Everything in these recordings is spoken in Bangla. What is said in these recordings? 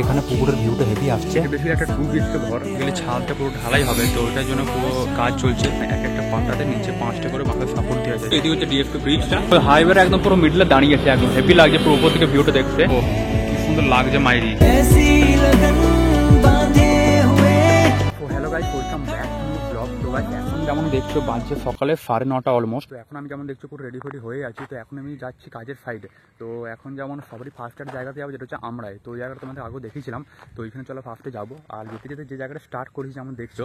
এখানে পুকুরের ভিউটা হেভি আসছে। বেশি একটা 2 BHK ঘর গেলে ছাদটা পুরো ঢালাই হবে, তো ওটার জন্য পুরো কাজ চলছে। এক একটা পাতাতে নিচে 5টা করে মাথায় সাপোর্ট দেওয়া আছে। এদিকে হচ্ছে ডিএফপি ব্রিজটা, হাইওয়ের একদম পুরো মিডলে দাঁড়িয়ে আছে, একদম হেভি লাগছে পুরো উপর থেকে ভিউটা দেখতে। ও কি সুন্দর লাগছে মাইরি। Hello guys, welcome back to blog. তো গাইস এখন যেমন দেখছো বাজছে সকালে 9:30 অলমোস্ট। তো এখন আমি যেমন দেখছো পুরো রেডি ফেডি হয়ে আছি। তো এখন আমি যাচ্ছি কাজের সাইডে। তো এখন যেমন সবারই ফার্স্ট একটা জায়গাতে যাবো, যেটা হচ্ছে আমরাই। তো ওই জায়গাটা তোমাদের আগেও দেখিয়েছিলাম। তো ওইখানে চলো ফার্স্টে যাবো। আর যেতে যেতে যে জায়গাটা স্টার্ট করেছি যেমন দেখছো,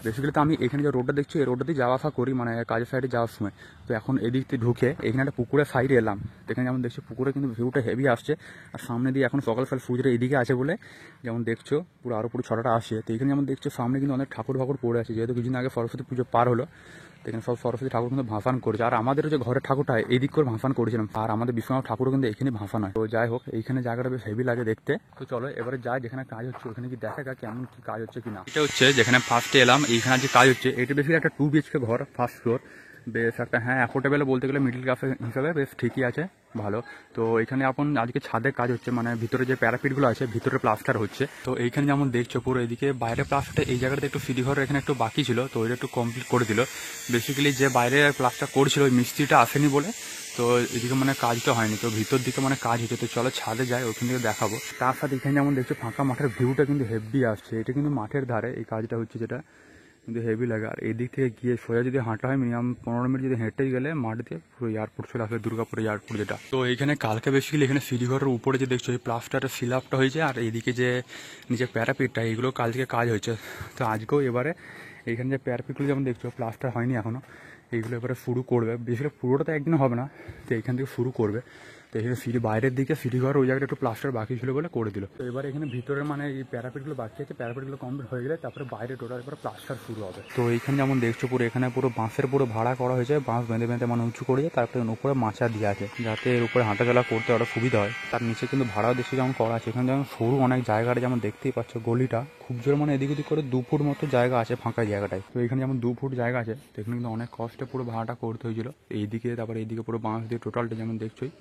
বেসিক্যালি তো আমি এখানে যে রোডটা দেখছো এই রোডটাতেই যাওয়া আসা করি, মানে কাজের সাইডে যাওয়ার সময়। তো এখন এদিক থেকে ঢুকে এখানে একটা পুকুরের সাইডে এলাম। এখানে যেমন দেখছো পুকুরে কিন্তু ভিউটা হেভি আসছে। আর সামনে দিয়ে এখন সকাল সূর্যটা এদিকে আছে বলে যেমন দেখছো পুরো আরও পুরো ছটাটা আসছে। তো এখানে যেমন দেখছো সামনে কিন্তু অনেক ঠাকুর ফাকুর পড়ে আছে, যেহেতু কিছুদিন আগে সরস্বতী পুজো পার হলো। তো এখানে সব সরস্বতী ঠাকুর কিন্তু ভাসান করেছে। আর আমাদের যে ঘরের ঠাকুরটা এই দিক করে ভাসান করেছিলাম, আর আমাদের বিশ্বনাথ ঠাকুরও কিন্তু এখানে ভাসান হয়। তো যাই হোক, এইখানে জায়গাটা বেশ হেভি লাগে দেখতে। তো চলো এবারে যাই যেখানে কাজ হচ্ছে ওখানে কি দেখা যাক কেমন কি কাজ হচ্ছে কিনা। এটা হচ্ছে যেখানে ফার্স্টে এলাম, এইখানে যে কাজ হচ্ছে এটা বেশি একটা 2 BHK ঘর, ফার্স্ট ফ্লোর। বেশ একটা অ্যাফোর্ডেবল বলতে গেলে মিডিল ক্লাস হিসাবে বেশ ঠিকই আছে, ভালো। তো এখানে এখন আজকে ছাদের কাজ হচ্ছে, মানে ভিতরে যে প্যারাপিটগুলো আছে ভিতরে প্লাস্টার হচ্ছে। তো এইখানে যেমন দেখছো পুরো এদিকে বাইরে প্লাস্টারটা, এই জায়গাটা একটু সিঁড়ি ঘরের এখানে একটু বাকি ছিল, তো ওইটা একটু কমপ্লিট করে দিল। বেসিক্যালি যে বাইরে প্লাস্টার করছিল ওই মিস্ত্রিটা আসেনি বলে তো এদিকে মানে কাজটা হয়নি। তো ভিতর দিকে মানে কাজ হচ্ছে। তো চলো ছাদে যাই, ওখান থেকে দেখাবো। তার সাথে এখানে যেমন দেখছো ফাঁকা মাঠের ভিউটা কিন্তু হেভি আসছে। এটা কিন্তু মাঠের ধারে এই কাজটা হচ্ছে, যেটা কিন্তু হেভি লাগে। আর এদিক থেকে গিয়ে সোজা যদি হাঁটা হয় মিনিমাম 15 মিনিট যদি হেঁটে গেলে মাঠ দিয়ে পুরো এয়ারপোর্ট চলে আসবে, দুর্গাপুর এয়ারপোর্ট যেটা। তো এইখানে কালকে বেসিক্যালি এখানে সিঁড়ি ঘরের উপরে যে দেখছো এই প্লাস্টারের সিলাপটা হয়েছে, আর এইদিকে যে নিচে প্যারাপিটটা এইগুলো কাল থেকে কাজ হয়েছে। তো আজকেও এবারে এইখানে যে প্যারাপিটগুলো যেমন দেখছো প্লাস্টার হয়নি এখনও, এইগুলো এবারে শুরু করবে। বেসিক্যালি পুরোটা তো একদিন হবে না, তো এইখান থেকে শুরু করবে। তো এখানে সিঁড়ি বাইরের দিকে সিঁড়ি ঘর ওই জায়গাটা একটু প্লাস্টার বাকি ছিল বলে করে দিল। তো এবার এখানে ভিতরে মানে এই প্যারাপিটগুলো বাকি আছে, প্যারাপিটগুলো কমপ্লিট হয়ে গেলে তারপরে বাইরে টোটাল এবার প্লাস্টার শুরু হবে। তো এইখানে যেমন দেখছো পুরো এখানে পুরো বাঁশের পুরো ভাড়া করা হয়েছে, বাঁশ বেঁধে বেঁধে মানে উঁচু করে, তারপরে উপরে মাচা দিয়ে আছে যাতে এর উপরে হাঁটাচলা করতে আরও সুবিধা হয়। তার নিচে কিন্তু ভাড়াও দেশে যেমন করা আছে। এখানে যেমন সরু অনেক জায়গাটা যেমন দেখতেই পাচ্ছ, গলিটা খুব জোর মানে এদিক ওদিক করে 2 ফুট মতো জায়গা আছে ফাঁকা জায়গাটায়। তো এখানে যেমন 2 ফুট জায়গা আছে, তো এখানে কিন্তু অনেক কষ্টে পুরো ভাড়াটা করতে হয়েছিল। এইদিকে তারপরে এইদিকে পুরো বাঁশ দিয়ে টোটালটা যেমন দেখছোই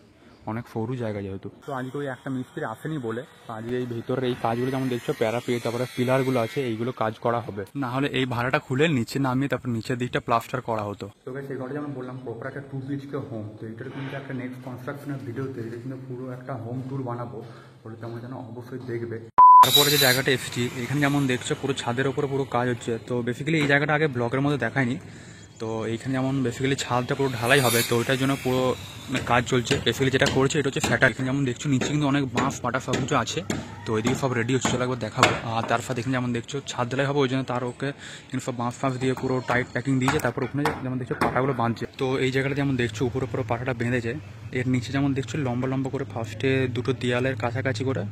অনেক সরু জায়গা যেহেতু। তো আজকে ওই একটা মিস্ত্রি আসেনি বলে আজকে এই ভিতরের এই কাজগুলো যেমন দেখছো প্যারাপিট তারপরে পিলারগুলো আছে এইগুলো কাজ করা হবে, না হলে এই ভাড়াটা খুলে নিচে নামিয়ে তারপর নিচের দিকটা প্লাস্টার করা হতো। তো সেই ঘরে যেমন বললাম প্রপার একটা 2 BHK হোম। তো এটার কিন্তু একটা নেক্সট কনস্ট্রাকশনের ভিডিওতে এটা কিন্তু পুরো একটা হোম ট্যুর বানাবো, বলে তেমন যেন অবশ্যই দেখবে। তারপরে যে জায়গাটা এসেছি এখানে যেমন দেখছো পুরো ছাদের ওপরে পুরো কাজ হচ্ছে। তো বেসিক্যালি এই জায়গাটা আগে ব্লগের মধ্যে দেখায়নি। তো এইখানে যেমন বেসিক্যালি ছাদটা পুরো ঢালাই হবে, তো ওইটার জন্য পুরো কাজ চলছে। বেসিক্যালি যেটা করছে এটা হচ্ছে ফ্যাটার। এখানে যেমন দেখছো নিচে কিন্তু অনেক বাঁশ পাটা সব কিছু আছে, তো ওইদিকে সব রেডি হচ্ছে, চলো একবার দেখাবো। আর তার সাথে এখানে যেমন দেখছো ছাদ ঢালাই হবে, ওই জন্য তার ওকে কিন্তু সব বাঁশ ফাঁস দিয়ে পুরো টাইট প্যাকিং দিয়েছে, তারপর ওখানে যেমন দেখছো পাটাগুলো বাঁধছে। তো এই জায়গাটা যেমন দেখছো উপরে পুরো পাটাটা বেঁধেছে। এর নিচে যেমন দেখছো লম্বা লম্বা করে ফার্স্টে দুটো দেয়ালের কাছাকাছি করে,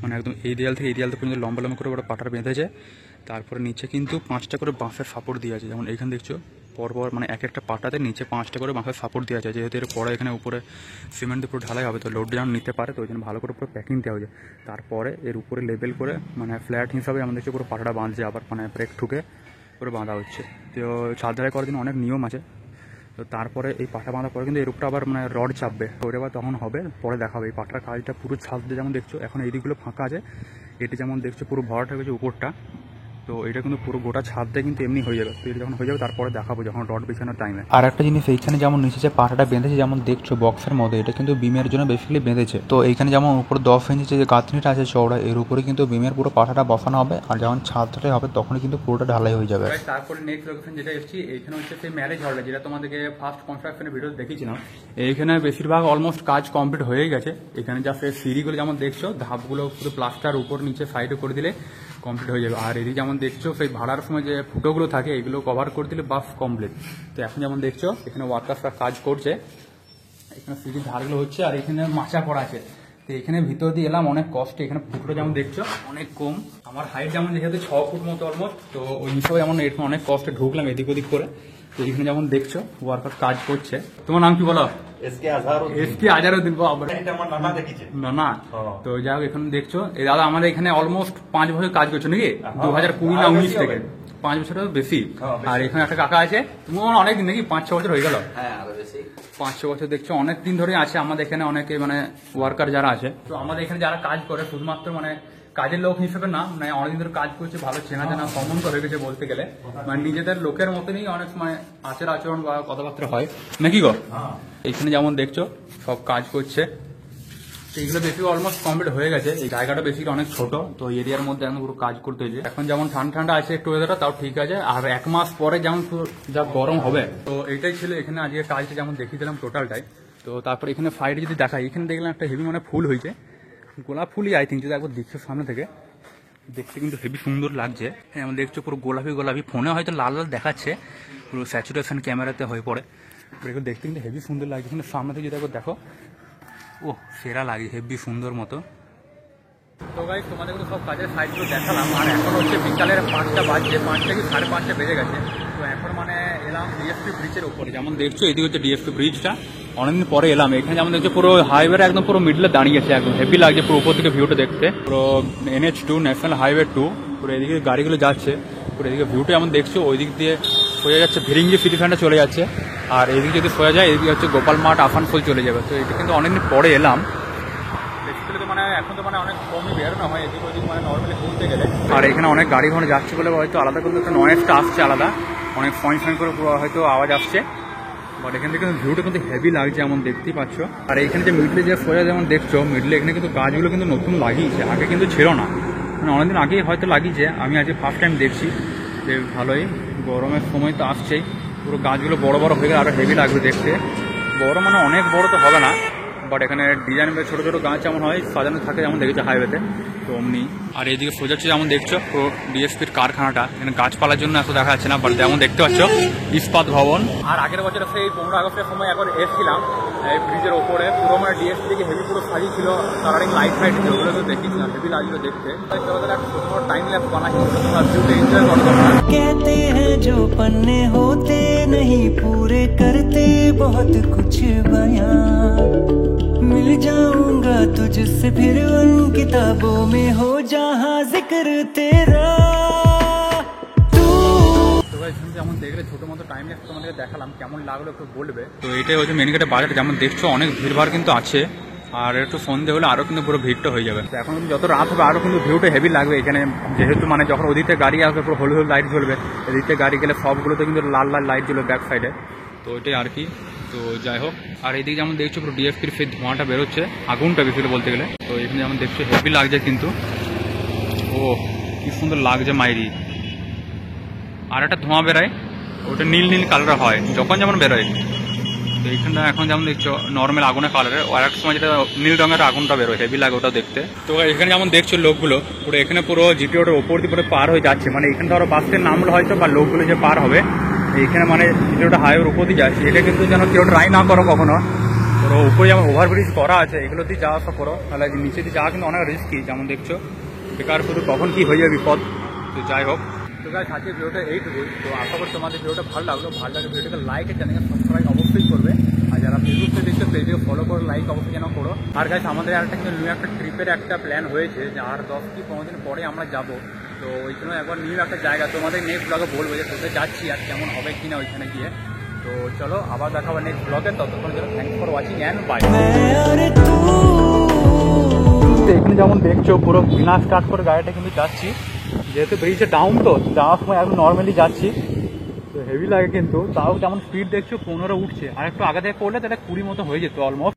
মানে একদম এই দেয়াল থেকে এই দেয়াল পর্যন্ত লম্বা লম্বা করে ওরা পাটাটা বেঁধেছে। তারপরে নিচে কিন্তু 5টা করে বাঁশের সাপোর্ট দিয়ে আছে, যেমন এখানে দেখছো পরপর মানে এক একটা পাটাতে নিচে 5টা করে বাঁশের সাপোর্ট দেওয়া আছে, যেহেতু এর পরে এখানে উপরে সিমেন্ট দিয়ে পুরো ঢালাই হবে, তো লোডটা যেমন নিতে পারে, তো ওই জন্য ভালো করে পুরো প্যাকিং দেওয়া হয়েছে। তারপরে এর উপরে লেবেল করে মানে ফ্ল্যাট হিসাবে আমাদের দেখছি পুরো পাটাটা বাঁধছে, আবার মানে ব্রেক ঠুকে পুরো বাঁধা হচ্ছে। তো ছাদ ঢালাই করার জন্য অনেক নিয়ম আছে। তো তারপরে এই পাটা বাঁধার পরে কিন্তু এর উপরে আবার মানে রড চাপবে, তো ওটা আবার তখন হবে, পরে দেখাবে। এই পাটার কাজটা পুরো ছাদ দিয়ে যেমন দেখছো এখন এই দিকগুলো ফাঁকা আছে, এটি যেমন দেখছো পুরো ভরাটা হয়েছে উপরটা। তো এটা কিন্তু পুরো গোটা ছাদটা কিন্তু এমনি হয়ে যাবে। তো এটা যখন হয়ে যাবে তারপরে দেখাবো যখন রড বিছানোর টাইমে। আর একটা জিনিস এইখানে যেমন নিচে যে পাটাটা বেঁধেছে যেমন দেখছো বক্সের মধ্যে, এটা কিন্তু বিমের জন্য বেসিক্যালি বেঁধেছে। তো এইখানে যেমন উপরে 10 ইঞ্চি যে গাঁথনিটা আছে চওড়া, এর উপরে কিন্তু বিমের পুরো পাটাটা বসানো হবে, আর যখন ছাদটাই হবে তখনই কিন্তু পুরোটা ঢালাই হয়ে যাবে। তারপরে নেক্সট লোকেশন যেটা এসেছি এইখানে হচ্ছে সেই ম্যারেজ হলটা, যেটা তোমাদেরকে ফার্স্ট কনস্ট্রাকশনের ভিডিও দেখিয়েছিলাম। এইখানে বেশিরভাগ অলমোস্ট কাজ কমপ্লিট হয়ে গেছে। এখানে যা সেই সিঁড়িগুলো যেমন দেখছো ধাপগুলো পুরো প্লাস্টার উপর নিচে সাইডে করে দিলে কমপ্লিট হয়ে যাবে। আর এদিকে যেমন দেখছো সেই ভাড়ার সময় যে ফুটোগুলো থাকে এগুলো কভার করে দিলে বাস কমপ্লিট। তো এখন যেমন দেখছো এখানে ওয়ার্কার্সরা কাজ করছে, এখানে সিঁড়ির ধারগুলো হচ্ছে, আর এখানে মাচা করা আছে। তো এখানে ভিতর দিয়ে এলাম অনেক কষ্টে। এখানে ফুটো যেমন দেখছো অনেক কম, আমার হাইট যেমন যেহেতু 6 ফুট মতো অলমোস্ট, তো ওই হিসাবে যেমন এখানে অনেক কষ্টে ঢুকলাম এদিক ওদিক করে। তো এখানে যেমন দেখছো ওয়ার্কার কাজ করছে। তোমার নাম কি বলো? এসকে আজারউদ্দিন। না, তো যাই হোক এখানে দেখছো এই দাদা আমাদের এখানে অলমোস্ট 5 বছর কাজ করছো নাকি? 2020 না 19 থেকে 5 বছরের বেশি। আর এখানে একটা কাকা আছে, তোমার অনেকদিন নাকি 5-6 বছর হয়ে গেল? 5-6 বছর দেখছো অনেক দিন ধরে আছে আমাদের এখানে অনেকে মানে ওয়ার্কার যারা আছে। তো আমাদের এখানে যারা কাজ করে শুধুমাত্র মানে কাজের লোক হিসেবে না, মানে অনেকদিন ধরে কাজ করছে, ভালো চেনা জানা সম্বন্ধ হয়ে গেছে বলতে গেলে, মানে নিজেদের লোকের মতনই অনেক সময় আচরণ বা কথাবার্তা হয় নাকি গো। এখানে যেমন দেখছো সব কাজ করছে, তো এগুলো বেশি অলমোস্ট কমপ্লিট হয়ে গেছে। এই জায়গাটা বেশি অনেক ছোট, তো এরিয়ার মধ্যে এখন পুরো কাজ করতে হয়েছে। এখন যেমন ঠান্ডা ঠান্ডা আছে একটু ওয়েদারটা, তাও ঠিক আছে। আর 1 মাস পরে যেমন যা গরম হবে, তো এটাই ছিল এখানে আজকে কাজটা যেমন দেখিয়ে দিলাম টোটালটাই। তো তারপর এখানে ফাইট যদি দেখাই, এখানে দেখলাম একটা হেভি মানে ফুল হয়েছে, গোলাপ ফুলই আই থিঙ্ক, যদি একবার দেখছো সামনে থেকে দেখতে কিন্তু হেভি সুন্দর লাগছে। হ্যাঁ, আমি দেখছো পুরো গোলাপি গোলাপি, ফোনে হয়তো লাল লাল দেখাচ্ছে, পুরো স্যাচুরেশন ক্যামেরাতে হয়ে পড়ে, এগুলো দেখতে কিন্তু হেভি সুন্দর লাগছে। কিন্তু সামনে থেকে যদি একবার দেখো, ও সেরা লাগে, হেভি সুন্দর মতো। তো গাইস, তোমাদের কিন্তু সব কাজের সাইডগুলো দেখালাম। আর এখন হচ্ছে বিকালের 5টা বাজছে, 5টা কি 5:30 বেজে গেছে। তো এখন মানে এলাম ডিএসপি ব্রিজের উপরে। যেমন দেখছো এদিকে হচ্ছে ডিএসপি ব্রিজটা, অনেকদিন পরে এলাম এখানে। যেমন দেখছো পুরো হাইওয়ে একদম পুরো মিডলে দাঁড়িয়েছে, একদম হেভি লাগছে পুরো উপর থেকে ভিউটা দেখতে। পুরো NH2 ন্যাশনাল হাইওয়ে 2, পুরো এদিকে গাড়িগুলো যাচ্ছে, পুরো এদিকে ভিউটা যেমন দেখছো ওই দিক দিয়ে সোজা যাচ্ছে ভিরিঙ্গি সিটি সেন্টার চলে যাচ্ছে। আর এদিকে যদি সোজা যায় এদিকে হচ্ছে গোপাল মাঠ আসানসোল চলে যাবে। তো এটা কিন্তু অনেকদিন পরে এলাম। বেসিক্যালি তো মানে এখন তো মানে অনেক কমই বেরোনো হয় এদিক ওদিক, মানে নর্মালি ঘুরতে গেলে। আর এখানে অনেক গাড়ি ঘোড়া যাচ্ছে বলে হয়তো আলাদা কিন্তু একটা নয়েজটা আসছে আলাদা, অনেক ফয়েন ফয়েন করে পুরো হয়তো আওয়াজ আসছে। বাট এখান থেকে ভিউটা কিন্তু হেভি লাগছে, যেমন দেখতেই পাচ্ছ। আর এখানে যে মিডলে যে সোজা যেমন দেখছো, মিডলে এখানে কিন্তু গাছগুলো কিন্তু নতুন লাগিয়েছে, আগে কিন্তু ছিল না, মানে অনেকদিন আগেই হয়তো লাগিয়েছে। আমি আজকে ফার্স্ট টাইম দেখছি যে ভালোই, গরমের সময় তো আসছেই, পুরো গাছগুলো বড় বড় হয়ে গেলে আরো হেভি লাগবে দেখতে। বড় মানে অনেক বড় তো হবে না, বাট এখানে ডিজাইন ছোট ছোট গাছ যেমন হয় সাজানো থাকে, যেমন দেখেছো হাইওয়েতে, তো অমনি। আর এইদিকে সোজাচ্ছে যেমন দেখছো পুরো ডিএসপির কারখানাটা, এখানে গাছপালার জন্য এত দেখা যাচ্ছে না, বাট যেমন দেখতে পাচ্ছ ইস্পাত ভবন। আর আগের বছর সেই 15 আগস্টের সময় একবার এসেছিলাম এই ব্রিজের ওপরে, পুরো মানে ডিএসপি থেকে হেভি পুরো সাজিয়েছিল, কালারিং লাইট ফাইট ওগুলো তো দেখেছিলাম, হেভি লাগছিল দেখতে। টাইম ল্যাপস বানাই ভিউটা এনজয় করতে পারলাম। कहते हैं जो पन्ने होते नहीं पूरे करते बहुत कुछ बयां मिल जाऊंगा तुझसे फिर उन किताबों में हो जहां जिक्र तेरा तू। তো গাইস, তুমি যেমন দেখলে ছোট মতো টাইম ল্যাপস তোমাদেরকে দেখালাম, কেমন লাগলো একটু বলবে। তো এটাই হচ্ছে মেন গেটের বাজার, যেমন দেখছো অনেক ভিড়ভাড় কিন্তু আছে। আর একটু সন্ধে হলে আরো কিন্তু পুরো ভিড়টা হয়ে যাবে। তো এখন কিন্তু যত রাত হবে আরো কিন্তু ভিউটা হেভি লাগবে এখানে, যেহেতু মানে যখন ওদিকে গাড়ি আসবে পুরো হলুদ হলুদ লাইট জ্বলবে, এদিকে গাড়ি গেলে সবগুলোতে কিন্তু লাল লাল লাইট জ্বলবে ব্যাক সাইডে। তো ওইটাই আর কি। তো যাই হোক, আর এইদিকে যেমন দেখছো পুরো ডিএফপির সেই ধোঁয়াটা বেরোচ্ছে, আগুনটা বেশি বলতে গেলে। তো এখানে যেমন দেখছো হেভি লাগছে কিন্তু, ও কি সুন্দর লাগছে মাইরি। আর একটা ধোঁয়া বেরোয়, ওটা নীল নীল কালার হয় যখন যেমন বেরোয়। তো এইখানটা এখন যেমন দেখছো নর্মাল আগুনের কালারের, আর এক সময় যেটা নীল রঙের আগুনটা বেরোয়, হেভি লাগে ওটা দেখতে। তো এখানে যেমন দেখছো লোকগুলো পুরো এখানে পুরো জিটি রোডের ওপর দিয়ে পুরো পার হয়ে যাচ্ছে, মানে এখানে ধরো বাসের নামগুলো হয়তো বা লোকগুলো যে পার হবে এইখানে, মানে জিটি রোডের হাইওয়ের উপর দিয়ে যাচ্ছে। এটা কিন্তু যেন কেউ ট্রাই না করো কখনো, পুরো উপরে যেমন ওভারব্রিজ করা আছে এগুলো দিয়ে যাওয়া আসা করো, তাহলে নিচে দিয়ে যাওয়া কিন্তু অনেক রিস্কি। যেমন দেখছো বেকার শুধু কখন কি হয়ে যাবে বিপদ। তো যাই হোক, তো গাইস আজকে ভিডিওটা এইটুকুই। তো আশা করি তোমাদের ভিডিওটা ভালো লাগলো, ভালো লাগলে ভিডিওটাকে লাইক আর চ্যানেলকে সাবস্ক্রাইব অবশ্যই করবে। আর যারা ফেসবুক থেকে দেখছো পেজে ফলো করে লাইক অবশ্যই যেন করো। আর গাইস আমাদের একটা কিন্তু নিউ একটা ট্রিপের একটা প্ল্যান হয়েছে, যে আর 10 কি 15 দিন পরে আমরা যাব। তো ওই জন্য একবার নিউ একটা জায়গা তোমাদের নেক্সট ব্লগে বলবো যে কোথায় যাচ্ছি আর কেমন হবে কিনা ওইখানে গিয়ে। তো চলো আবার দেখা হবে নেক্সট ব্লগে, ততক্ষণ জন্য thanks for watching and bye. এখানে যেমন দেখছো পুরো বিনা স্টার্ট করে গাড়িটা কিন্তু যাচ্ছি, যেহেতু ব্রিজে ডাউন তো যাওয়ার সময় এখন নর্মালি যাচ্ছি। তো হেভি লাগে কিন্তু, তাও যেমন স্পিড দেখছো 15 উঠছে, আর একটু আগে থেকে করলে তাহলে 20 মতো হয়ে যেত অলমোস্ট।